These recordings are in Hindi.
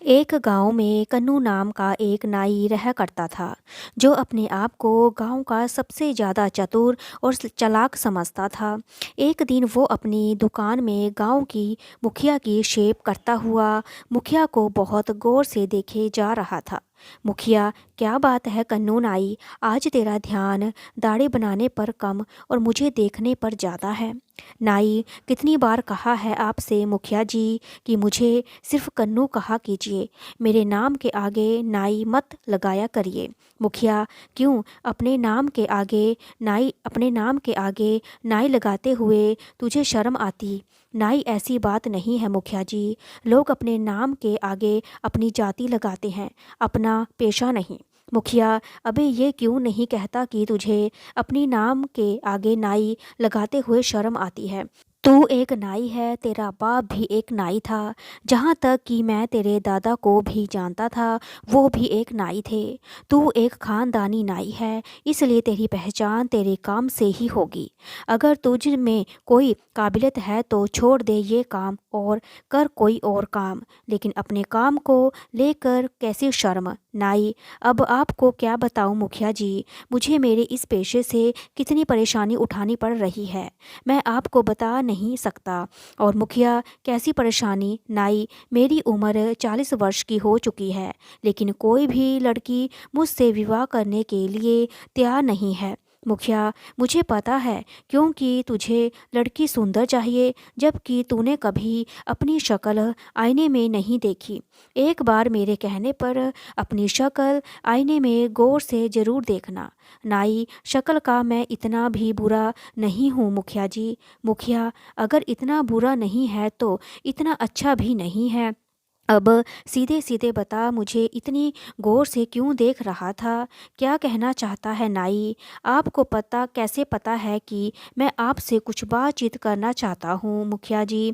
एक गांव में कन्नू नाम का एक नाई रहा करता था, जो अपने आप को गांव का सबसे ज़्यादा चतुर और चालाक समझता था। एक दिन वो अपनी दुकान में गांव की मुखिया की शेप करता हुआ मुखिया को बहुत गौर से देखे जा रहा था। मुखिया, क्या बात है कन्नू नाई, आज तेरा ध्यान दाढ़ी बनाने पर कम और मुझे देखने पर ज़्यादा है। नाई, कितनी बार कहा है आपसे मुखिया जी कि मुझे सिर्फ कन्नू कहा कीजिए, मेरे नाम के आगे नाई मत लगाया करिए। मुखिया, क्यों, अपने नाम के आगे नाई लगाते हुए तुझे शर्म आती? नाई, ऐसी बात नहीं है मुखिया जी, लोग अपने नाम के आगे अपनी जाति लगाते हैं, अपना पेशा नहीं। मुखिया, अबे ये क्यों नहीं कहता कि तुझे अपनी नाम के आगे नाई लगाते हुए शर्म आती है? तू एक नाई है, तेरा बाप भी एक नाई था। जहाँ तक कि मैं तेरे दादा को भी जानता था, वो भी एक नाई थे। तू एक खानदानी नाई है, इसलिए तेरी पहचान तेरे काम से ही होगी। अगर तुझ में कोई काबिलियत है तो छोड़ दे ये काम और कर कोई और काम, लेकिन अपने काम को लेकर कैसी शर्म। नाई, अब आपको क्या बताऊं मुखिया जी, मुझे मेरे इस पेशे से कितनी परेशानी उठानी पड़ रही है, मैं आपको बता नहीं सकता। और मुखिया, कैसी परेशानी? नाई, मेरी उम्र 40 वर्ष की हो चुकी है, लेकिन कोई भी लड़की मुझसे विवाह करने के लिए तैयार नहीं है। मुखिया, मुझे पता है, क्योंकि तुझे लड़की सुंदर चाहिए, जबकि तूने कभी अपनी शक्ल आईने में नहीं देखी। एक बार मेरे कहने पर अपनी शक्ल आईने में गौर से ज़रूर देखना। नाई, शक्ल का मैं इतना भी बुरा नहीं हूँ मुखिया जी। मुखिया, अगर इतना बुरा नहीं है तो इतना अच्छा भी नहीं है। अब सीधे सीधे बता, मुझे इतनी गौर से क्यों देख रहा था? क्या कहना चाहता है नाई? आपको कैसे पता है कि मैं आपसे कुछ बातचीत करना चाहता हूँ मुखिया जी?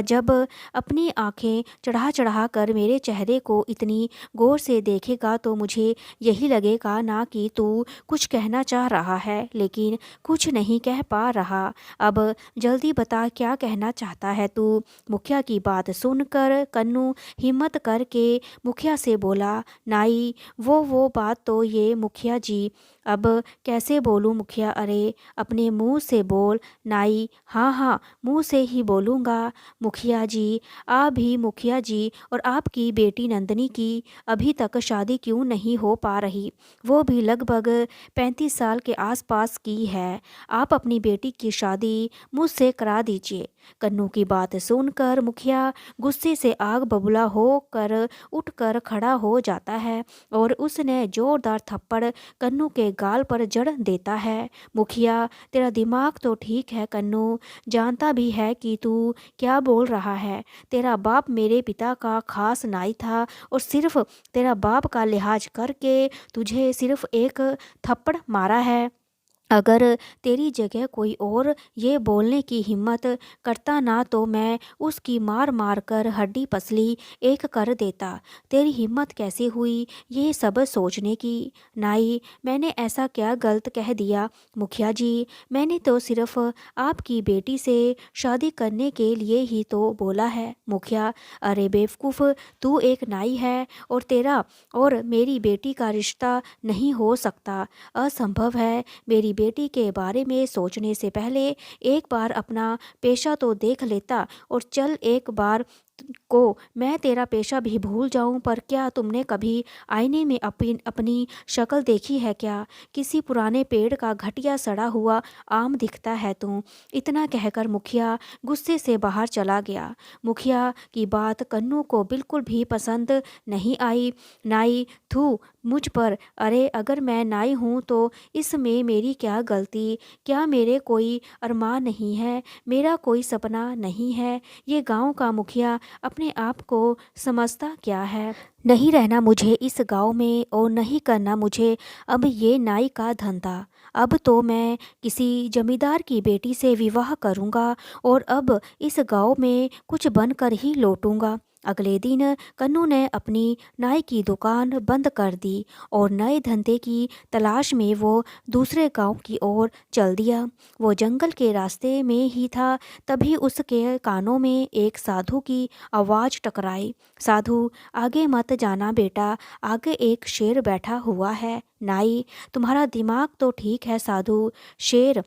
जब अपनी आंखें चढ़ा चढ़ा कर मेरे चेहरे को इतनी गौर से देखेगा तो मुझे यही लगेगा ना कि तू कुछ कहना चाह रहा है, लेकिन कुछ नहीं कह पा रहा। अब जल्दी बता, क्या कहना चाहता है तू? मुखिया की बात सुनकर कन्नू हिम्मत करके मुखिया से बोला, नाई, वो बात तो ये मुखिया जी, अब कैसे बोलूं मुखिया? अरे अपने मुंह से बोल। नाई, हाँ हाँ, मुंह से ही बोलूँगा मुखिया जी। आप भी मुखिया जी, और आपकी बेटी नंदनी की अभी तक शादी क्यों नहीं हो पा रही? वो भी लगभग 35 साल के आसपास की है। आप अपनी बेटी की शादी मुझसे करा दीजिए। कन्नू की बात सुनकर मुखिया गुस्से से आग बबूला होकर उठकर खड़ा हो जाता है और उसने जोरदार थप्पड़ कन्नू के गाल पर जड़ देता है। मुखिया, तेरा दिमाग तो ठीक है कन्नू, जानता भी है कि तू क्या बोल रहा है। तेरा बाप मेरे पिता का खास नाई था और सिर्फ तेरा बाप का लिहाज करके तुझे सिर्फ एक थप्पड़ मारा है। अगर तेरी जगह कोई और ये बोलने की हिम्मत करता ना तो मैं उसकी मार मार कर हड्डी पसली एक कर देता। तेरी हिम्मत कैसे हुई ये सब सोचने की? नाई, मैंने ऐसा क्या गलत कह दिया मुखिया जी? मैंने तो सिर्फ आपकी बेटी से शादी करने के लिए ही तो बोला है। मुखिया, अरे बेवकूफ़, तू एक नाई है और तेरा और मेरी बेटी का रिश्ता नहीं हो सकता, असंभव है। मेरी बेटी के बारे में सोचने से पहले एक बार अपना पेशा तो देख लेता, और चल एक बार को मैं तेरा पेशा भी भूल जाऊं, पर क्या तुमने कभी आईने में अपनी शक्ल देखी है क्या? किसी पुराने पेड़ का घटिया सड़ा हुआ आम दिखता है तू। इतना कहकर मुखिया गुस्से से बाहर चला गया। मुखिया की बात कन्नू को बिल्कुल भी पसंद नहीं आई। नाई, थू मुझ पर, अरे अगर मैं नाई हूँ तो इसमें मेरी क्या गलती? क्या मेरे कोई अरमान नहीं है? मेरा कोई सपना नहीं है? ये गांव का मुखिया अपने आप को समझता क्या है? नहीं रहना मुझे इस गांव में और नहीं करना मुझे अब ये नाई का धंधा। अब तो मैं किसी जमींदार की बेटी से विवाह करूंगा और अब इस गांव में कुछ बनकर ही लौटूंगा। अगले दिन कन्नू ने अपनी नाई की दुकान बंद कर दी और नए धंधे की तलाश में वो दूसरे गांव की ओर चल दिया। वो जंगल के रास्ते में ही था, तभी उसके कानों में एक साधु की आवाज़ टकराई। साधु, आगे मत जाना बेटा, आगे एक शेर बैठा हुआ है। नाई, तुम्हारा दिमाग तो ठीक है साधु, शेर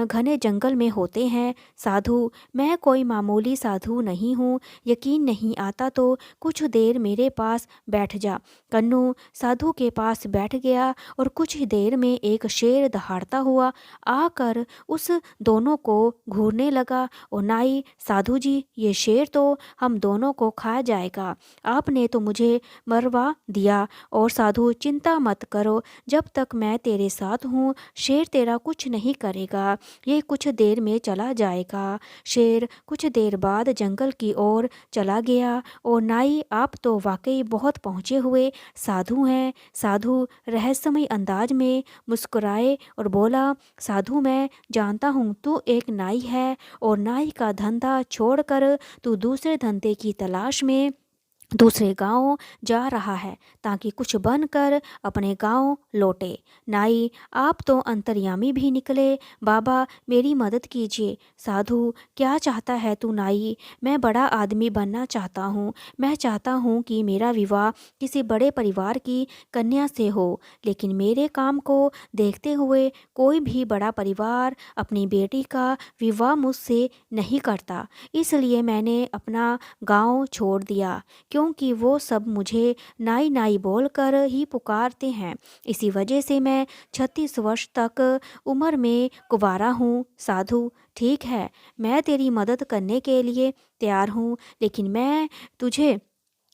घने जंगल में होते हैं। साधु, मैं कोई मामूली साधु नहीं हूँ, यकीन नहीं आता तो कुछ देर मेरे पास बैठ जा। कन्नू साधु के पास बैठ गया और कुछ ही देर में एक शेर दहाड़ता हुआ आकर उस दोनों को घूरने लगा। और नाई, साधु जी, ये शेर तो हम दोनों को खा जाएगा, आपने तो मुझे मरवा दिया। और साधु, चिंता मत करो, जब तक मैं तेरे साथ हूँ शेर तेरा कुछ नहीं करेगा, ये कुछ देर में चला जाएगा। शेर कुछ देर बाद जंगल की ओर चला गया। और नाई, आप तो वाकई बहुत पहुँचे हुए साधु हैं। साधु रहस्यमय अंदाज में मुस्कुराए और बोला, साधु, मैं जानता हूँ तू एक नाई है और नाई का धंधा छोड़कर तू दूसरे धंधे की तलाश में दूसरे गांव जा रहा है ताकि कुछ बनकर अपने गांव लौटे। नाई, आप तो अंतर्यामी भी निकले, बाबा मेरी मदद कीजिए। साधु, क्या चाहता है तू नाई? मैं बड़ा आदमी बनना चाहता हूँ, मैं चाहता हूँ कि मेरा विवाह किसी बड़े परिवार की कन्या से हो, लेकिन मेरे काम को देखते हुए कोई भी बड़ा परिवार अपनी बेटी का विवाह मुझसे नहीं करता, इसलिए मैंने अपना गांव छोड़ दिया, क्योंकि वो सब मुझे नाई नाई बोलकर ही पुकारते हैं। इसी वजह से मैं 36 वर्ष तक उम्र में कुंवारा हूँ। साधु, ठीक है, मैं तेरी मदद करने के लिए तैयार हूँ, लेकिन मैं तुझे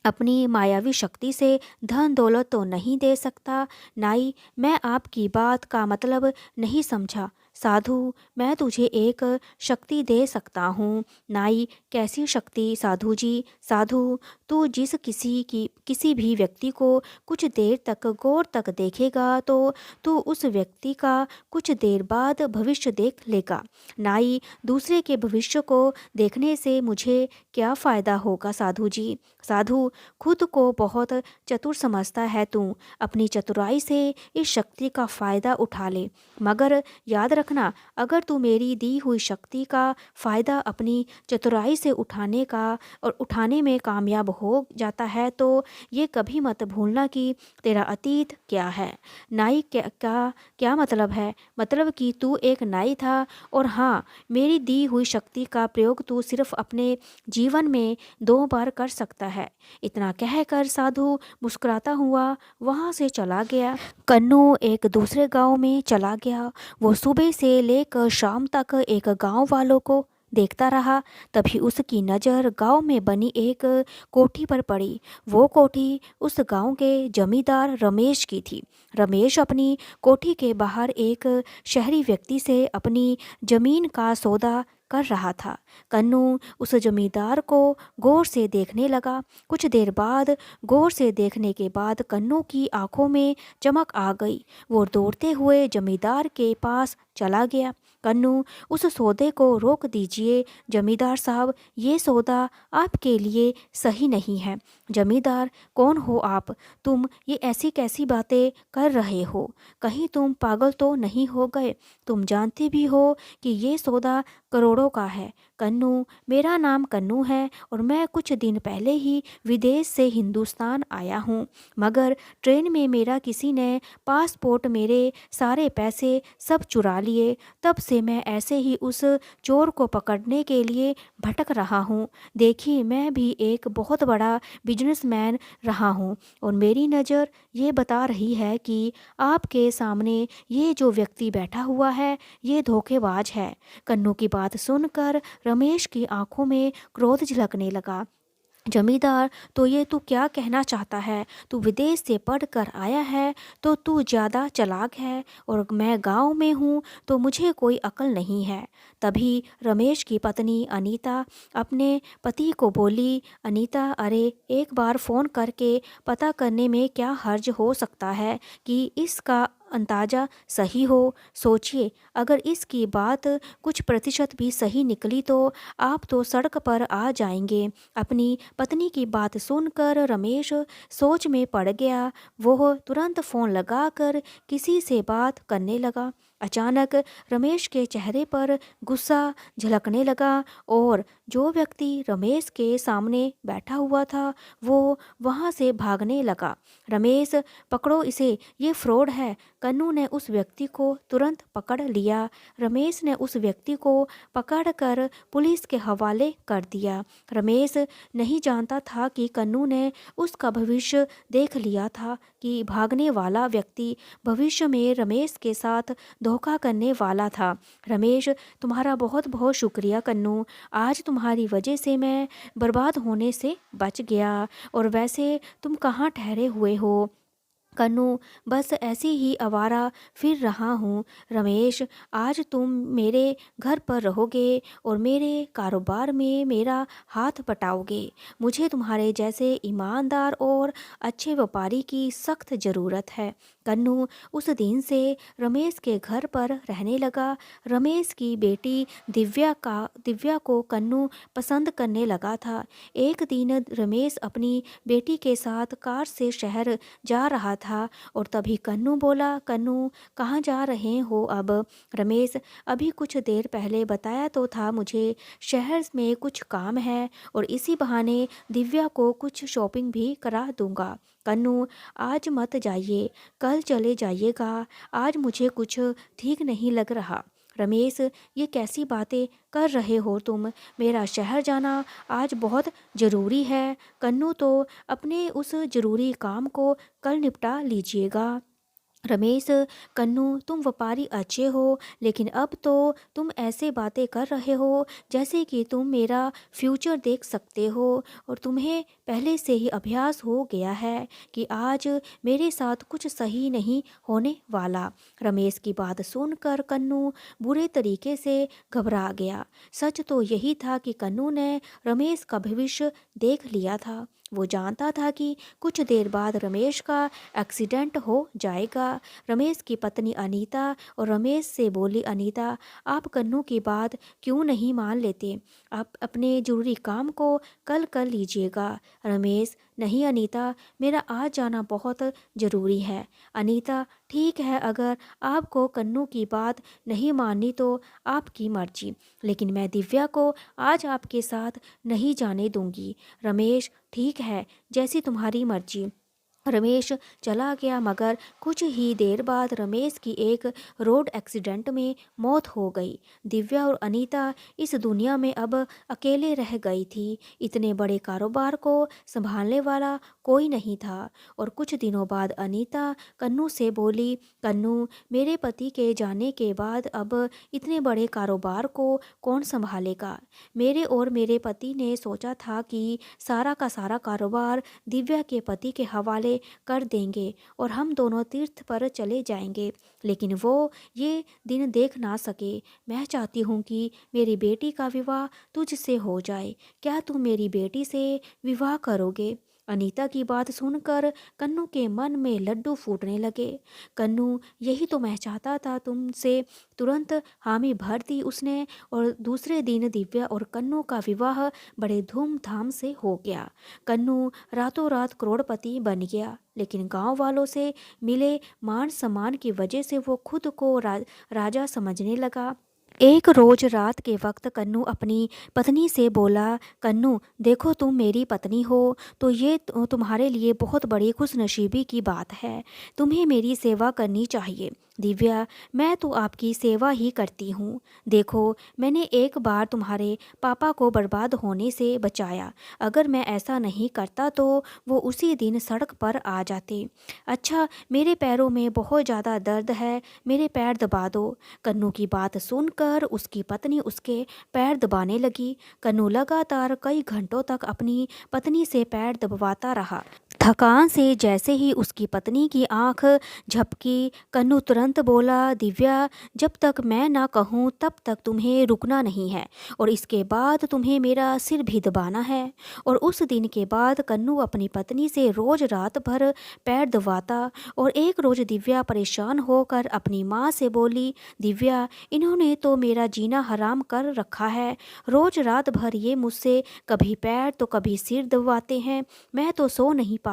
अपनी मायावी शक्ति से धन दौलत तो नहीं दे सकता। नाई, मैं आपकी बात का मतलब नहीं समझा। साधु, मैं तुझे एक शक्ति दे सकता हूँ। नाई, कैसी शक्ति साधु जी? साधु, तू जिस किसी भी व्यक्ति को कुछ देर तक गौर तक देखेगा तो तू उस व्यक्ति का कुछ देर बाद भविष्य देख लेगा। नाई, दूसरे के भविष्य को देखने से मुझे क्या फ़ायदा होगा साधु जी? साधु, खुद को बहुत चतुर समझता है तू, अपनी चतुराई से इस शक्ति का फ़ायदा उठा ले, मगर याद रखना, अगर तू मेरी दी हुई शक्ति का फ़ायदा अपनी चतुराई से उठाने में कामयाब हो जाता है तो ये कभी मत भूलना कि तेरा अतीत क्या है। नाई, क्या क्या क्या मतलब है? मतलब कि तू एक नाई था और हाँ, मेरी दी हुई शक्ति का प्रयोग तू सिर्फ अपने जीवन में 2 बार कर सकता है। इतना कहकर साधु मुस्कुराता हुआ वहाँ से चला गया। कन्नू एक दूसरे गांव में चला गया। वो सुबह से लेकर शाम तक एक गांव वालों को देखता रहा। तभी उसकी नज़र गांव में बनी एक कोठी पर पड़ी। वो कोठी उस गांव के जमींदार रमेश की थी। रमेश अपनी कोठी के बाहर एक शहरी व्यक्ति से अपनी जमीन का सौदा कर रहा था। कन्नू उस जमींदार को गौर से देखने लगा। कुछ देर बाद गौर से देखने के बाद कन्नू की आंखों में चमक आ गई। वो दौड़ते हुए जमींदार के पास चला गया। कन्नू, उस सौदे को रोक दीजिए जमींदार साहब, ये सौदा आपके लिए सही नहीं है। जमींदार, कौन हो आप? तुम ये ऐसी कैसी बातें कर रहे हो? कहीं तुम पागल तो नहीं हो गए? तुम जानते भी हो कि ये सौदा करोड़ों का है। कन्नू, मेरा नाम कन्नू है और मैं कुछ दिन पहले ही विदेश से हिंदुस्तान आया हूँ, मगर ट्रेन में मेरा किसी ने पासपोर्ट, मेरे सारे पैसे सब चुरा लिए। तब से मैं ऐसे ही उस चोर को पकड़ने के लिए भटक रहा हूँ। देखिए, मैं भी एक बहुत बड़ा बिजनेसमैन रहा हूँ और मेरी नज़र ये बता रही है कि आपके सामने ये जो व्यक्ति बैठा हुआ है ये धोखेबाज है। कन्नू की बात सुनकर रमेश की आंखों में क्रोध झलकने लगा। जमींदार, तो ये तू क्या कहना चाहता है? तू विदेश से पढ़ कर आया है तो तू ज़्यादा चालाक है और मैं गांव में हूँ तो मुझे कोई अक्ल नहीं है। तभी रमेश की पत्नी अनीता अपने पति को बोली, अनीता, अरे एक बार फ़ोन करके पता करने में क्या हर्ज हो सकता है कि इसका अंदाज़ा सही हो। सोचिए, अगर इसकी बात कुछ प्रतिशत भी सही निकली तो आप तो सड़क पर आ जाएंगे। अपनी पत्नी की बात सुनकर रमेश सोच में पड़ गया। वो तुरंत फ़ोन लगाकर किसी से बात करने लगा। अचानक रमेश के चेहरे पर गुस्सा झलकने लगा और जो व्यक्ति रमेश के सामने बैठा हुआ था वो वहाँ से भागने लगा। रमेश, पकड़ो इसे, ये फ्रॉड है। कन्नू ने उस व्यक्ति को तुरंत पकड़ लिया। रमेश ने उस व्यक्ति को पकड़कर पुलिस के हवाले कर दिया। रमेश नहीं जानता था कि कन्नू ने उसका भविष्य देख लिया था कि भागने वाला व्यक्ति भविष्य में रमेश के साथ धोखा करने वाला था। रमेश, तुम्हारा बहुत बहुत शुक्रिया कन्नू। आज तुम्हारी वजह से मैं बर्बाद होने से बच गया। और वैसे तुम कहाँ ठहरे हुए हो? कन्नू, बस ऐसे ही आवारा फिर रहा हूँ। रमेश, आज तुम मेरे घर पर रहोगे और मेरे कारोबार में मेरा हाथ बटाओगे। मुझे तुम्हारे जैसे ईमानदार और अच्छे व्यापारी की सख्त ज़रूरत है। कन्नू उस दिन से रमेश के घर पर रहने लगा। रमेश की बेटी दिव्या को कन्नू पसंद करने लगा था। एक दिन रमेश अपनी बेटी के साथ कार से शहर जा रहा था और तभी कन्नू बोला, कन्नू कहाँ जा रहे हो अब? रमेश, अभी कुछ देर पहले बताया तो था मुझे शहर में कुछ काम है और इसी बहाने दिव्या को कुछ शॉपिंग भी करा दूंगा। कन्नू, आज मत जाइए, कल चले जाइएगा। आज मुझे कुछ ठीक नहीं लग रहा। रमेश, ये कैसी बातें कर रहे हो तुम? मेरा शहर जाना आज बहुत ज़रूरी है। कन्नू, तो अपने उस ज़रूरी काम को कल निपटा लीजिएगा। रमेश, कन्नू तुम व्यापारी अच्छे हो, लेकिन अब तो तुम ऐसे बातें कर रहे हो जैसे कि तुम मेरा फ्यूचर देख सकते हो और तुम्हें पहले से ही अभ्यास हो गया है कि आज मेरे साथ कुछ सही नहीं होने वाला। रमेश की बात सुनकर कन्नू बुरे तरीके से घबरा गया। सच तो यही था कि कन्नू ने रमेश का भविष्य देख लिया था। वो जानता था कि कुछ देर बाद रमेश का एक्सीडेंट हो जाएगा। रमेश की पत्नी अनीता और रमेश से बोली, अनीता, आप कन्नू की बात क्यों नहीं मान लेते? आप अपने ज़रूरी काम को कल कर लीजिएगा। रमेश, नहीं अनीता, मेरा आज जाना बहुत ज़रूरी है। अनीता, ठीक है, अगर आपको कन्नू की बात नहीं माननी तो आपकी मर्जी, लेकिन मैं दिव्या को आज आपके साथ नहीं जाने दूंगी। रमेश, ठीक है, जैसी तुम्हारी मर्जी। रमेश चला गया, मगर कुछ ही देर बाद रमेश की एक रोड एक्सीडेंट में मौत हो गई। दिव्या और अनीता इस दुनिया में अब अकेले रह गई थी। इतने बड़े कारोबार को संभालने वाला कोई नहीं था। और कुछ दिनों बाद अनीता कन्नू से बोली, कन्नू, मेरे पति के जाने के बाद अब इतने बड़े कारोबार को कौन संभालेगा? मेरे और मेरे पति ने सोचा था कि सारा का सारा कारोबार दिव्या के पति के हवाले कर देंगे और हम दोनों तीर्थ पर चले जाएंगे, लेकिन वो ये दिन देख ना सके। मैं चाहती हूँ कि मेरी बेटी का विवाह तुझसे हो जाए। क्या तुम मेरी बेटी से विवाह करोगे? अनीता की बात सुनकर कन्नू के मन में लड्डू फूटने लगे। कन्नू, यही तो मैं चाहता था तुमसे। तुरंत हामी भर दी उसने और दूसरे दिन दिव्या और कन्नू का विवाह बड़े धूमधाम से हो गया। कन्नू रातों रात करोड़पति बन गया, लेकिन गांव वालों से मिले मान सम्मान की वजह से वो खुद को राजा समझने लगा। एक रोज रात के वक्त कन्नू अपनी पत्नी से बोला, कन्नू, देखो तुम मेरी पत्नी हो तो ये तुम्हारे लिए बहुत बड़ी खुशनसीबी की बात है। तुम्हें मेरी सेवा करनी चाहिए। दिव्या, मैं तो आपकी सेवा ही करती हूँ। देखो, मैंने एक बार तुम्हारे पापा को बर्बाद होने से बचाया। अगर मैं ऐसा नहीं करता तो वो उसी दिन सड़क पर आ जाते। अच्छा, मेरे पैरों में बहुत ज़्यादा दर्द है, मेरे पैर दबा दो। कन्नू की बात सुनकर उसकी पत्नी उसके पैर दबाने लगी। कन्नू लगातार कई घंटों तक अपनी पत्नी से पैर दबवाता रहा। थकान से जैसे ही उसकी पत्नी की आंख झपकी, कन्नू तुरंत बोला, दिव्या, जब तक मैं ना कहूँ तब तक तुम्हें रुकना नहीं है और इसके बाद तुम्हें मेरा सिर भी दबाना है। और उस दिन के बाद कन्नू अपनी पत्नी से रोज रात भर पैर दबाता। और एक रोज दिव्या परेशान होकर अपनी माँ से बोली, दिव्या, इन्होंने तो मेरा जीना हराम कर रखा है। रोज रात भर ये मुझसे कभी पैर तो कभी सिर दबाते हैं, मैं तो सो नहीं पाती।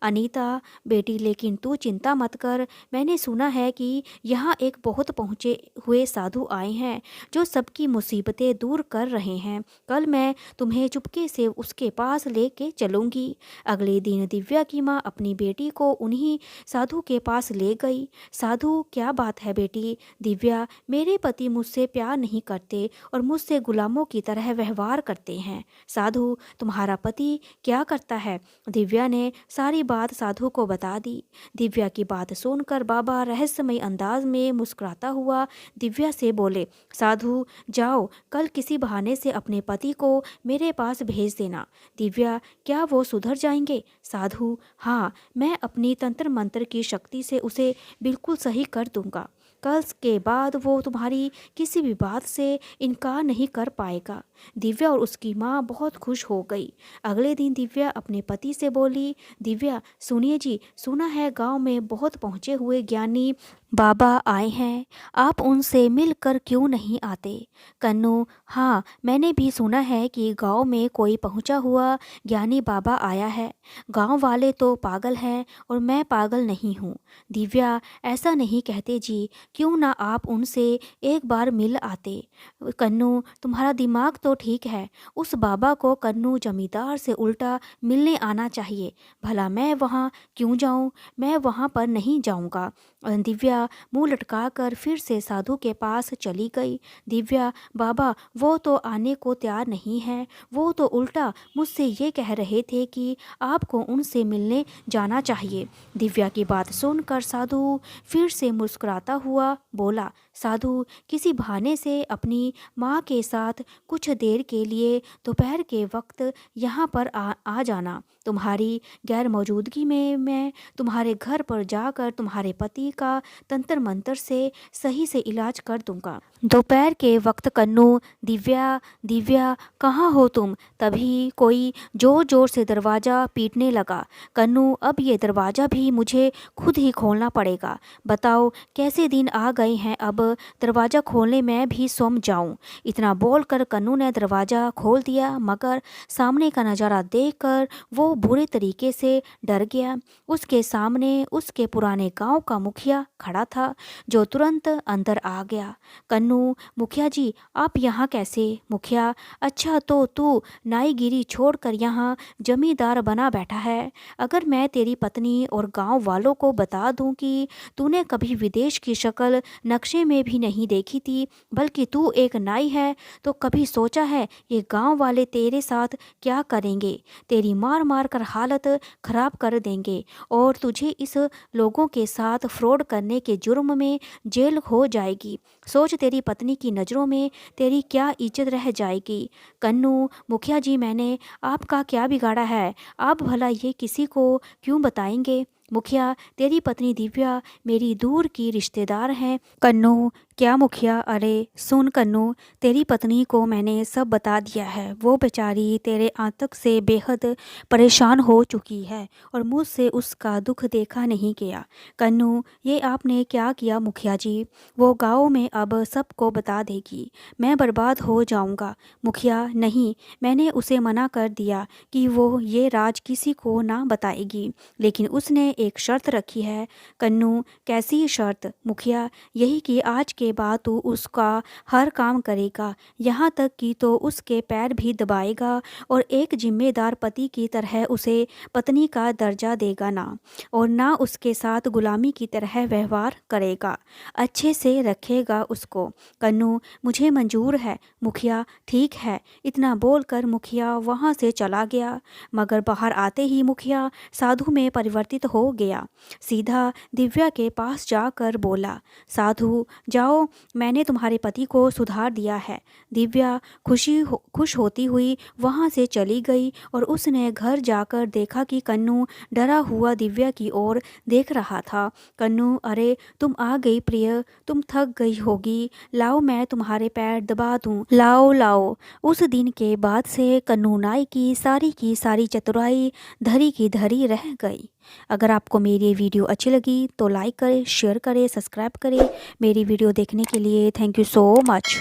अनीता बेटी, लेकिन तू चिंता मत कर, मैंने सुना है कि यहाँ एक बहुत पहुँचे हुए साधु आए हैं जो सबकी मुसीबतें दूर कर रहे हैं। कल मैं तुम्हें चुपके से उसके पास लेके चलूँगी। अगले दिन दिव्या की माँ अपनी बेटी को उन्हीं साधु के पास ले गई। साधु, क्या बात है बेटी? दिव्या, मेरे पति मुझसे प्यार नहीं करते और मुझसे गुलामों की तरह व्यवहार करते हैं। साधु, तुम्हारा पति क्या करता है? दिव्या ने सारी बात साधु को बता दी। दिव्या की बात सुनकर बाबा रहस्यमय अंदाज में मुस्कुराता हुआ दिव्या से बोले, साधु, जाओ, कल किसी बहाने से अपने पति को मेरे पास भेज देना। दिव्या, क्या वो सुधर जाएंगे? साधु, हाँ, मैं अपनी तंत्र मंत्र की शक्ति से उसे बिल्कुल सही कर दूंगा। कल के बाद वो तुम्हारी किसी भी बात से इनकार नहीं कर पाएगा। दिव्या और उसकी माँ बहुत खुश हो गई। अगले दिन दिव्या अपने पति से बोली, दिव्या, सुनिए जी, सुना है गांव में बहुत पहुँचे हुए ज्ञानी बाबा आए हैं, आप उनसे मिलकर क्यों नहीं आते? कन्नू, हाँ, मैंने भी सुना है कि गांव में कोई पहुंचा हुआ ज्ञानी बाबा आया है। गांव वाले तो पागल हैं और मैं पागल नहीं हूँ। दिव्या, ऐसा नहीं कहते जी, क्यों ना आप उनसे एक बार मिल आते? कन्नू, तुम्हारा दिमाग तो ठीक है, उस बाबा को कन्नू जमींदार से उल्टा मिलने आना चाहिए। भला मैं वहाँ क्यों जाऊँ? मैं वहाँ पर नहीं जाऊँगा। दिव्या मुंह लटकाकर फिर से साधु के पास चली गई। दिव्या, बाबा वो तो आने को तैयार नहीं है, वो तो उल्टा मुझसे ये कह रहे थे कि आपको उनसे मिलने जाना चाहिए। दिव्या की बात सुनकर साधु फिर से मुस्कुराता हुआ बोला, साधु, किसी बहाने से अपनी माँ के साथ कुछ देर के लिए दोपहर के वक्त यहाँ पर आ जाना। तुम्हारी गैर मौजूदगी में मैं तुम्हारे घर पर जाकर तुम्हारे पति का तंत्र मंत्र से सही से इलाज कर दूंगा। दोपहर के वक्त कन्नू, दिव्या, दिव्या, कहाँ हो तुम? तभी कोई जोर जोर से दरवाज़ा पीटने लगा। कन्नू, अब ये दरवाज़ा भी मुझे खुद ही खोलना पड़ेगा। बताओ कैसे दिन आ गए हैं, अब दरवाज़ा खोलने मैं भी सौम जाऊं। इतना बोलकर कन्नू ने दरवाज़ा खोल दिया, मगर सामने का नज़ारा देखकर वो बुरे तरीके से डर गया। उसके सामने उसके पुराने गांव का मुखिया खड़ा था, जो तुरंत अंदर आ गया। कन्नू, मुखिया जी, आप यहाँ कैसे? मुखिया, अच्छा तो तू नाईगिरी छोड़कर यहाँ जमींदार बना बैठा है। अगर मैं तेरी पत्नी और गांव वालों को बता दूं कि तूने कभी विदेश की शक्ल नक्शे में भी नहीं देखी थी, बल्कि तू एक नाई है, तो कभी सोचा है ये गांव वाले तेरे साथ क्या करेंगे? तेरी मार मार कर हालत खराब कर देंगे और तुझे इस लोगों के साथ फ्रॉड करने के जुर्म में जेल हो जाएगी। सोच, तेरी पत्नी की नज़रों में तेरी क्या इज्जत रह जाएगी। कन्नू, मुखिया जी, मैंने आपका क्या बिगाड़ा है? आप भला ये किसी को क्यों बताएंगे? मुखिया, तेरी पत्नी दिव्या मेरी दूर की रिश्तेदार हैं। कन्नू, क्या मुखिया? अरे सुन कन्नू, तेरी पत्नी को मैंने सब बता दिया है। वो बेचारी तेरे आतंक से बेहद परेशान हो चुकी है और मुझसे उसका दुख देखा नहीं गया। कन्नू, ये आपने क्या किया मुखिया जी? वो गाँव में अब सबको बता देगी, मैं बर्बाद हो जाऊंगा। मुखिया, नहीं, मैंने उसे मना कर दिया कि वो ये राज किसी को ना बताएगी, लेकिन उसने एक शर्त रखी है। कन्नू, कैसी शर्त? मुखिया, यही कि आज के बाद तू उसका हर काम करेगा, यहाँ तक कि तो उसके पैर भी दबाएगा और एक जिम्मेदार पति की तरह उसे पत्नी का दर्जा देगा ना, और ना उसके साथ गुलामी की तरह व्यवहार करेगा, अच्छे से रखेगा उसको। कन्नू, मुझे मंजूर है। मुखिया, ठीक है। इतना बोलकर मुखिया वहाँ से चला गया, मगर बाहर आते ही मुखिया साधु में परिवर्तित हो हो गया। सीधा दिव्या के पास जाकर बोला, साधु जाओ, मैंने तुम्हारे पति को सुधार दिया है। दिव्या खुश होती हुई वहाँ से चली गई और उसने घर जाकर देखा कि कन्नू डरा हुआ दिव्या की ओर देख रहा था। कन्नू, अरे तुम आ गई प्रिय, तुम थक गई होगी, लाओ मैं तुम्हारे पैर दबा दूं, लाओ लाओ। उस दिन के बाद से कन्नू नाई की सारी चतुराई धरी की धरी रह गई। अगर आपको मेरी वीडियो अच्छी लगी तो लाइक करें, शेयर करें, सब्सक्राइब करें। मेरी वीडियो देखने के लिए थैंक यू सो मच।